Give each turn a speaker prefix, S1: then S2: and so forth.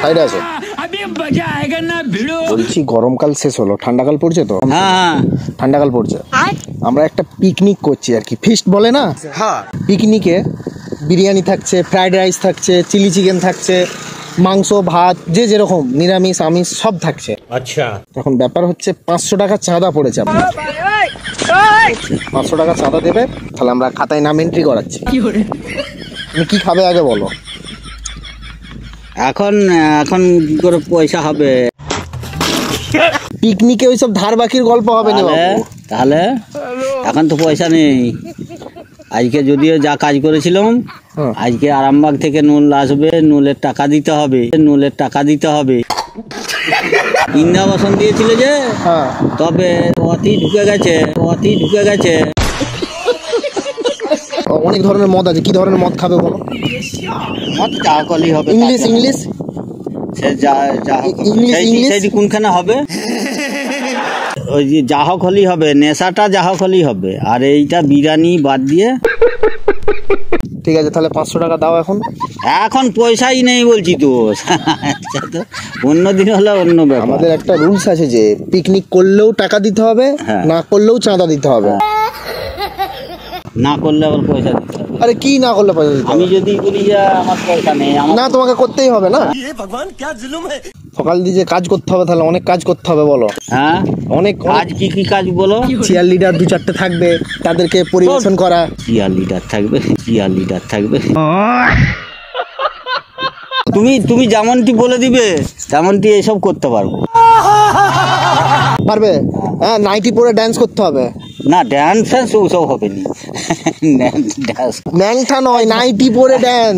S1: সাইডে আসো। বলছি গরমকাল শেষ হলো, ঠান্ডাকাল পড়ছে তো।
S2: হ্যাঁ
S1: ঠান্ডাকাল পড়ছে, আমরা একটা পিকনিক করছি আর কি, ফিস্ট বলে না।
S2: হ্যাঁ
S1: পিকনিকে বিরিয়ানি থাকছে, ফ্রাইড রাইস থাকছে, চিলি চিকেন থাকছে, মাংস ভাত যে যেরকম নিরামিষ আমিষ সব থাকছে।
S2: আচ্ছা,
S1: এখন ব্যাপার হচ্ছে 500 টাকা চাঁদা পড়েছে আপনার। 500 টাকা চাঁদা দেবে, তাহলে আমরা খাতায় নাম এন্ট্রি করাচ্ছি। তুমি কি খাবে আগে বলো।
S2: এখন এখন কি করে পয়সা হবে?
S1: পিকনিকে ওইসব ধার বাকির গল্প হবে না বাবু।
S2: তাহলে এখন তো পয়সা নেই। আজকে যদিও যা কাজ করেছিলাম, আজকে আরামবাগ থেকে নুল আসবে, নুলের টাকা দিতে হবে, নুলের টাকা দিতে হবে। ইন্দাবাসন দিয়েছিল যে, তবে অতি ঢুকে গেছে, অতি ঢুকে গেছে।
S1: অনেক ধরনের মদ আছে, কি ধরনের মদ খাবে বলো।
S2: মদ চা কলি হবে।
S1: ইংলিশ ইংলিশ
S2: সে যা যা সেইটি কোনখানে হবে? ওই যে যাহক হলি হবে, নেশাটা যাহক হলি হবে, আর এইটা বিরিয়ানি বাদ দিয়ে।
S1: ঠিক আছে, তাহলে 500 টাকা দাও। এখন
S2: এখন পয়সাই নেই বলছি তো। অন্য দিন হলে অন্য ব্যাপার।
S1: আমাদের একটা রুলস আছে যে পিকনিক করলেও টাকা দিতে হবে, না করলেও চাঁদা দিতে হবে।
S2: না করলে আবার পয়সা দিতে হবে।
S1: আরে কি না করলে পয়সা দিতে হবে?
S2: আমি যদি বলি যে আমার পয়সা নেই,
S1: না তোমাকে করতেই হবে না। সকাল দিয়ে যে কাজ করতে হবে, তাহলে অনেক কাজ করতে হবে বলো।
S2: হ্যাঁ,
S1: অনেক
S2: কাজ কি কি কাজ বলো?
S1: চেয়ার লিডার 2-4টে থাকবে, তাদেরকে পরিবেশন করা।
S2: চেয়ার লিডার থাকবে, চেয়ার লিডার থাকবে। তুমি যেমনটি বলে দিবে তেমনটি এসব করতে পারবো।
S1: পারবে? হ্যাঁ, নাইটি পরে ড্যান্স করতে হবে।
S2: না, ড্যান্স ফ্যান্স ওসব হবে না।
S1: ন্যাংটা নয়, নাইটি পরে ড্যান্স।